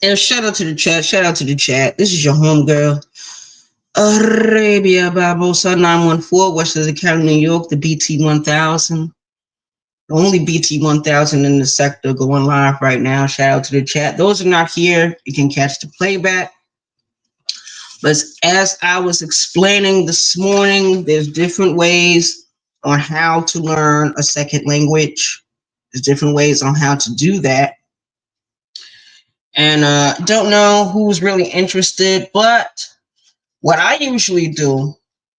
And shout out to the chat. Shout out to the chat. This is your homegirl, Arabia Barbosa 914, Western County, New York, the BT 1000. The only BT 1000 in the sector going live right now. Shout out to the chat. Those are not here. You can catch the playback. But as I was explaining this morning, there's different ways on how to learn a second language. There's different ways on how to do that. And don't know who's really interested, but what I usually do,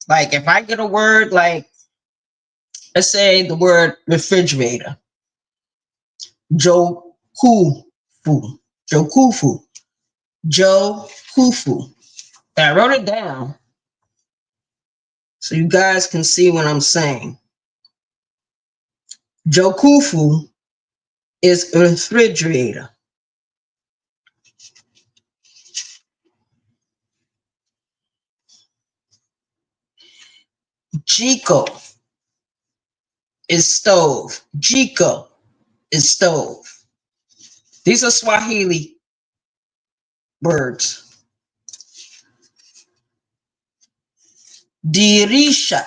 like if I get a word, like let's say the word refrigerator, Jokufu, Jokufu, Jokufu. I wrote it down so you guys can see what I'm saying. Jokufu is a refrigerator. Jiko is stove. Jiko is stove. These are Swahili words. Dirisha.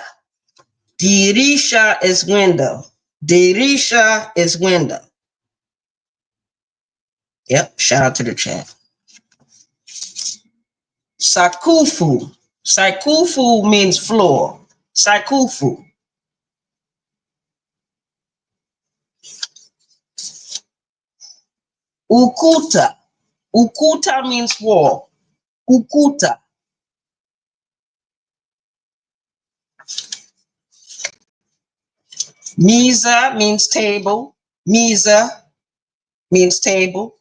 Dirisha is window. Dirisha is window. Yep, shout out to the chat. Sakufu. Sakufu means floor. Sakufu. Ukuta. Ukuta means wall. Ukuta. Misa means table. Misa means table.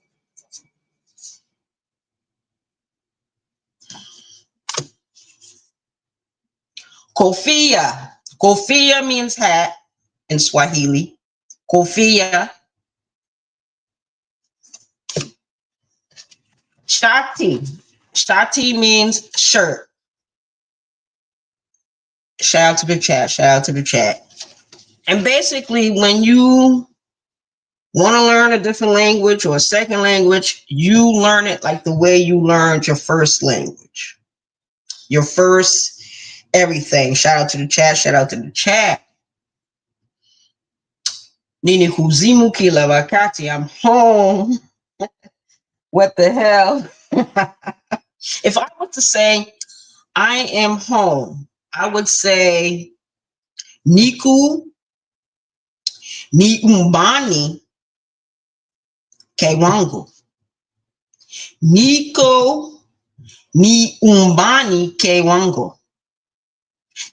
Kofia. Kofia means hat in Swahili. Kofia. Shati. Shati means shirt. Shout out to the chat. Shout out to the chat. And basically, when you want to learn a different language or a second language, you learn it like the way you learned your first language. Your first everything. Shout out to the chat. Shout out to the chat. Nini kuzimu kila wakati. I'm home. What the hell? If I were to say I am home, I would say Niku ni umbani kewangu. Niko ni umbani kewangu.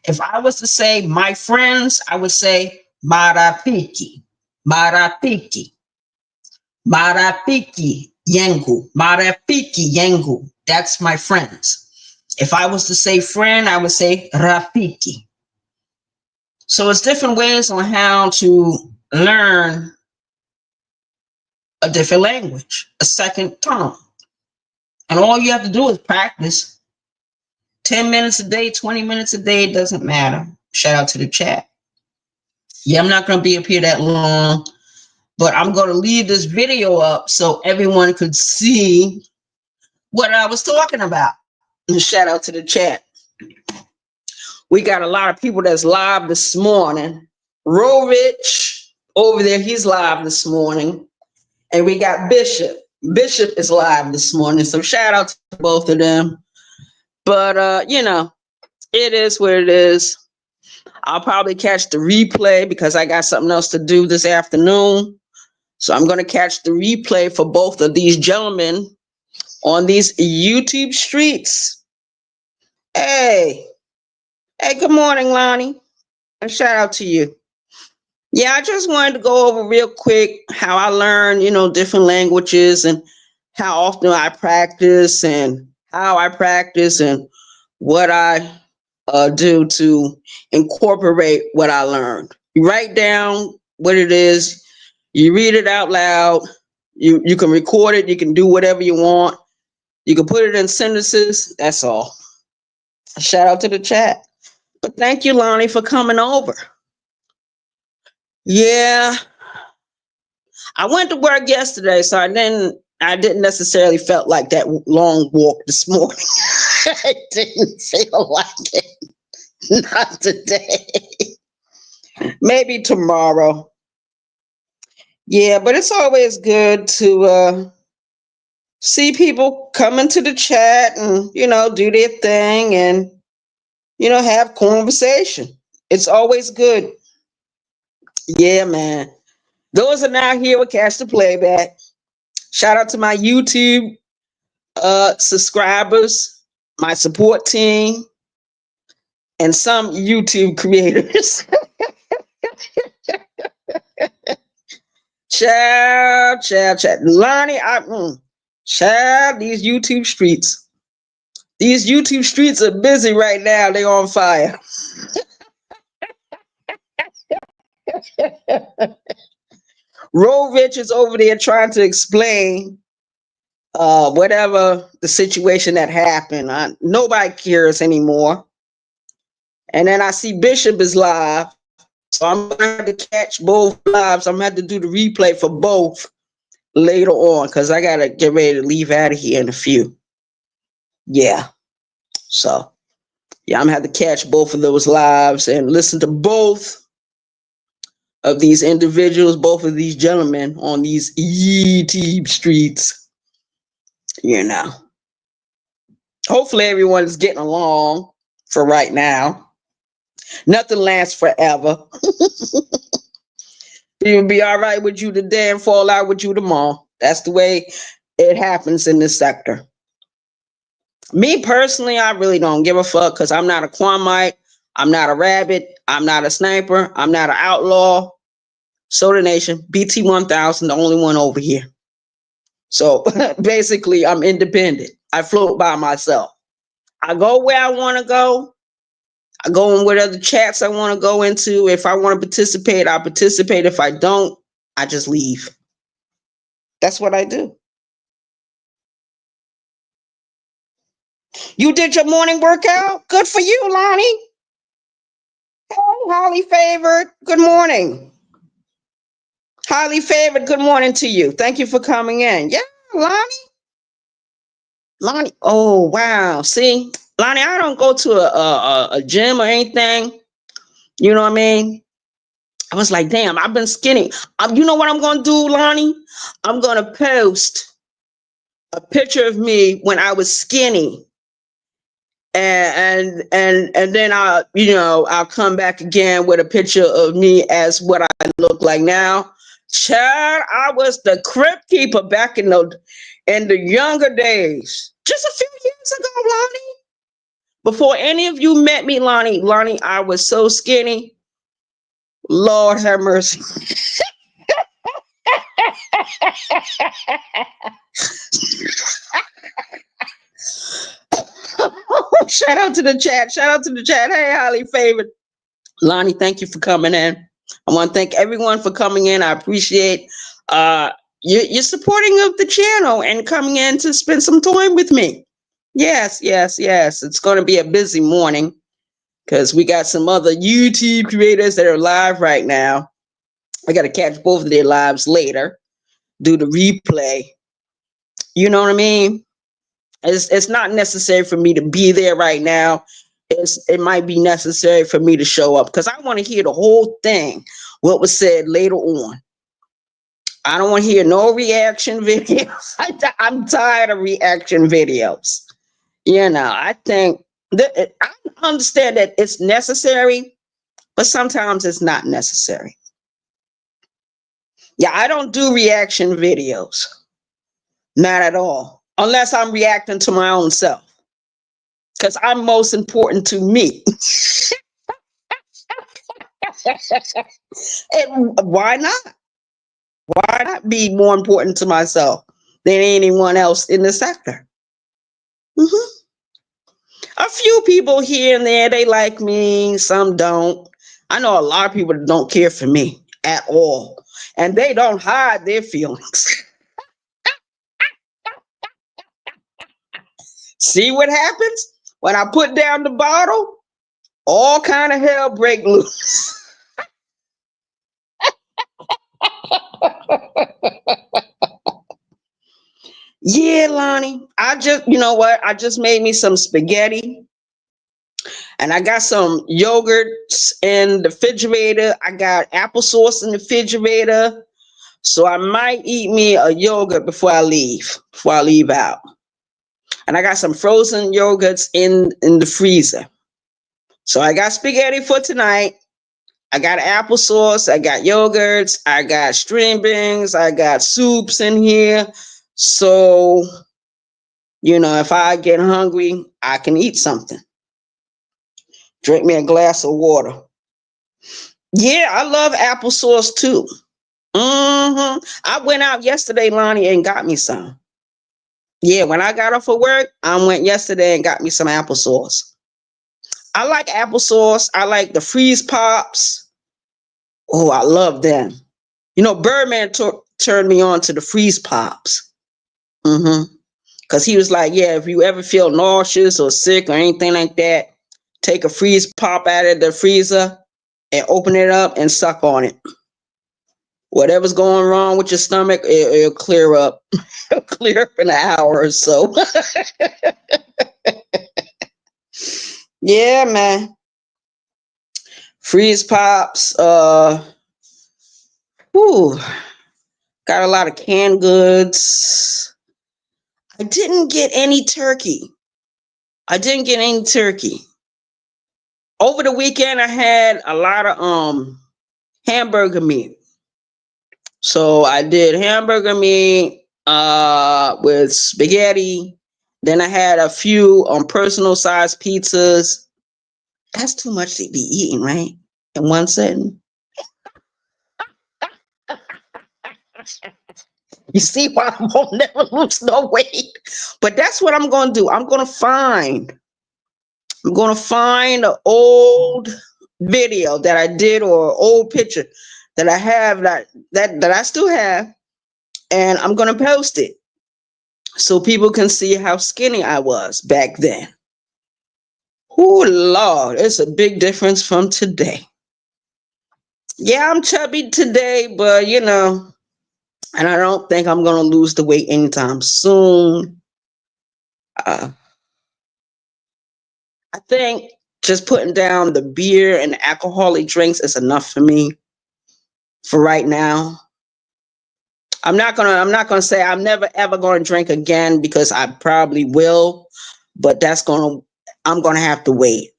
If I was to say my friends, I would say marafiki. Marafiki. Marafiki yangu. Marafiki yangu. That's my friends. If I was to say friend, I would say rafiki. So it's different ways on how to learn a different language, a second tongue. And all you have to do is practice. 10 minutes a day, 20 minutes a day, it doesn't matter. Shout out to the chat. Yeah, I'm not going to be up here that long, but I'm going to leave this video up so everyone could see what I was talking about. And shout out to the chat. We got a lot of people that's live this morning. Ro Rich over there, he's live this morning. And we got Bishop. Bishop is live this morning. So shout out to both of them. But, you know, it is what it is. I'll probably catch the replay because I got something else to do this afternoon. So I'm going to catch the replay for both of these gentlemen on these YouTube streets. Hey, good morning, Lonnie. And shout out to you. Yeah, I just wanted to go over real quick how I learn, different languages and how often I practice and how I practice and what I do to incorporate what I learned. You write down what it is, you read it out loud, you can record it, you can do whatever you want, you can put it in sentences, that's all. Shout out to the chat. But thank you, Lonnie, for coming over. Yeah, I went to work yesterday, so I didn't I didn't necessarily felt like that long walk this morning. I didn't feel like it. Not today. Maybe tomorrow. Yeah, but it's always good to see people come into the chat and, do their thing and, have conversation. It's always good. Yeah, man. Those are now here with Catch the Playback. Shout out to my YouTube subscribers, my support team, and some YouTube creators. Child. Lonnie, child, these YouTube streets. These YouTube streets are busy right now. They're on fire. Roe Rich is over there trying to explain whatever the situation that happened. Nobody cares anymore. And then I see Bishop is live. So I'm going to have to catch both lives. I'm going to have to do the replay for both later on because I got to get ready to leave out of here in a few. Yeah. So, yeah, I'm going to have to catch both of those lives and listen to both of these individuals, both of these gentlemen on these YouTube streets. Hopefully everyone is getting along for right now. Nothing lasts forever. It will be all right with you today and fall out with you tomorrow. That's the way it happens in this sector. Me personally, I really don't give a fuck because I'm not a Kwamite. I'm not a rabbit. I'm not a sniper. I'm not an outlaw. Soda Nation, BT 1000, the only one over here. So basically, I'm independent. I float by myself. I go where I want to go. I go in whatever chats I want to go into. If I want to participate, I participate. If I don't, I just leave. That's what I do. You did your morning workout? Good for you, Lonnie. Hey, highly favored. Good morning. Highly favored. Good morning to you. Thank you for coming in. Yeah, Lonnie. Oh, wow. See, Lonnie, I don't go to a gym or anything. You know what I mean? I was like, damn, I've been skinny. You know what I'm going to do, Lonnie? I'm going to post a picture of me when I was skinny. And then I'll come back again with a picture of me as what I look like now. Child, I was the crypt keeper back in the younger days. Just a few years ago, Lonnie. Before any of you met me, Lonnie, I was so skinny. Lord have mercy. Shout out to the chat. Hey, highly favored. Lonnie, thank you for coming in. I want to thank everyone for coming in. I appreciate your supporting of the channel and coming in to spend some time with me. Yes. It's going to be a busy morning because we got some other YouTube creators that are live right now. I got to catch both of their lives later, do the replay. You know what I mean? It's not necessary for me to be there right now. It might be necessary for me to show up because I want to hear the whole thing, what was said later on. I don't want to hear no reaction videos. I'm tired of reaction videos. I think that I understand that it's necessary, but sometimes it's not necessary. Yeah, I don't do reaction videos. Not at all. Unless I'm reacting to my own self. Because I'm most important to me. And why not? Why not be more important to myself than anyone else in the sector? A few people here and there, they like me, some don't. I know a lot of people that don't care for me at all. And they don't hide their feelings. See what happens? When I put down the bottle, all kind of hell break loose. Lonnie. I just, you know what? I just made me some spaghetti and I got some yogurts in the refrigerator. I got applesauce in the refrigerator. So I might eat me a yogurt before I leave out. And I got some frozen yogurts in the freezer. So I got spaghetti for tonight. I got applesauce, I got yogurts, I got string beans, I got soups in here. So, if I get hungry, I can eat something. Drink me a glass of water. Yeah, I love applesauce too. I went out yesterday, Lonnie, and got me some. Yeah, when I got off of work, I went yesterday and got me some applesauce. I like applesauce. I like the freeze pops. Oh, I love them. Birdman turned me on to the freeze pops. Because he was like, yeah, if you ever feel nauseous or sick or anything like that, take a freeze pop out of the freezer and open it up and suck on it. Whatever's going wrong with your stomach, it'll clear up. It'll clear up in an hour or so. Yeah, man. Freeze pops. Whew, got a lot of canned goods. I didn't get any turkey. Over the weekend, I had a lot of hamburger meat. So I did hamburger meat with spaghetti. Then I had a few personal size pizzas. That's too much to be eating, right? In one setting. You see why I won't never lose no weight. But that's what I'm gonna do. I'm gonna find an old video that I did or old picture that I have that I still have, and I'm gonna post it so people can see how skinny I was back then. Oh Lord, it's a big difference from today. Yeah, I'm chubby today, but and I don't think I'm gonna lose the weight anytime soon. I think just putting down the beer and alcoholic drinks is enough for me for right now. I'm not gonna say I'm never ever gonna drink again because I probably will, but I'm gonna have to wait.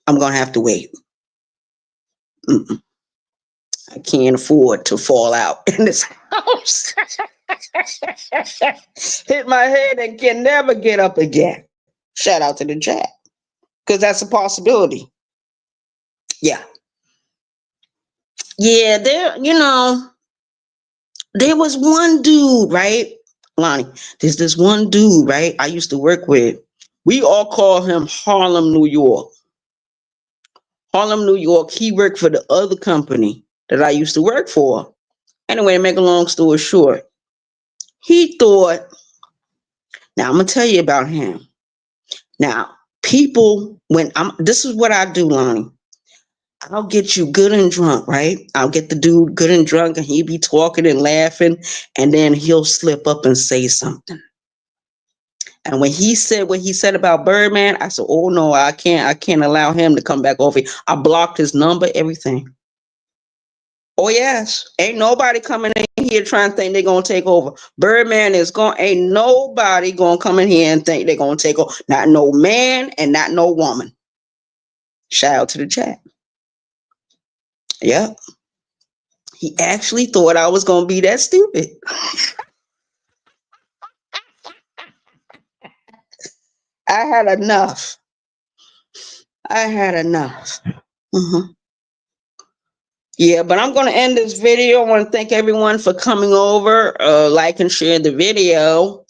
I'm gonna have to wait. Mm-mm. I can't afford to fall out in this house. Hit my head and can never get up again. Shout out to the chat. Because that's a possibility. Yeah. Yeah, there was one dude, right? Lonnie, there's this one dude, right? I used to work with. We all call him Harlem, New York. Harlem, New York. He worked for the other company that I used to work for. Anyway, to make a long story short, he thought, now I'm going to tell you about him. Now, this is what I do, Lonnie. I'll get you good and drunk, right? I'll get the dude good and drunk and he'll be talking and laughing and then he'll slip up and say something. And when he said what he said about Birdman, I said, oh no, I can't allow him to come back over here. I blocked his number, everything. Oh yes. Ain't nobody coming in here trying to think they're gonna take over. Birdman ain't nobody gonna come in here and think they're gonna take over. Not no man and not no woman. Shout out to the chat. Yep. He actually thought I was gonna be that stupid. I had enough. Yeah, but I'm going to end this video. I want to thank everyone for coming over. Like and share the video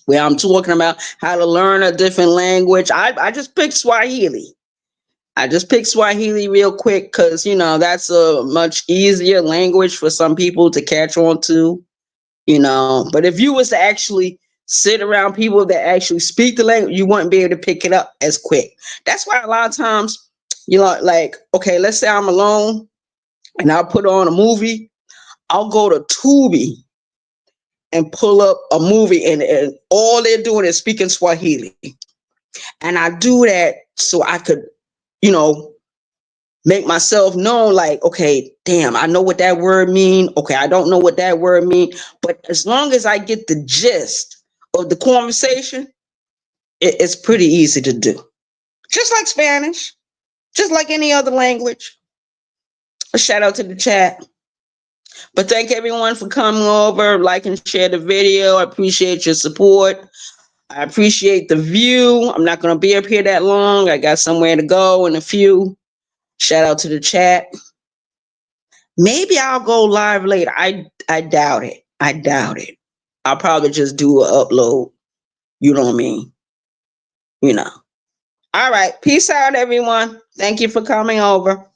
where I'm talking about how to learn a different language. I just picked Swahili. Real quick because, that's a much easier language for some people to catch on to, But if you was to actually sit around people that actually speak the language, you wouldn't be able to pick it up as quick. That's why a lot of times, like, okay, let's say I'm alone and I'll put on a movie. I'll go to Tubi and pull up a movie and all they're doing is speaking Swahili. And I do that so I could, you know, make myself known, like, okay, damn, I know what that word mean. Okay, I don't know what that word mean. But as long as I get the gist of the conversation, it's pretty easy to do. Just like Spanish, just like any other language. A shout out to the chat. But thank everyone for coming over, like and share the video. I appreciate your support. I appreciate the view. I'm not going to be up here that long. I got somewhere to go in a few. Shout out to the chat. Maybe I'll go live later. I doubt it. I doubt it. I'll probably just do an upload. You know what I mean? You know. All right. Peace out, everyone. Thank you for coming over.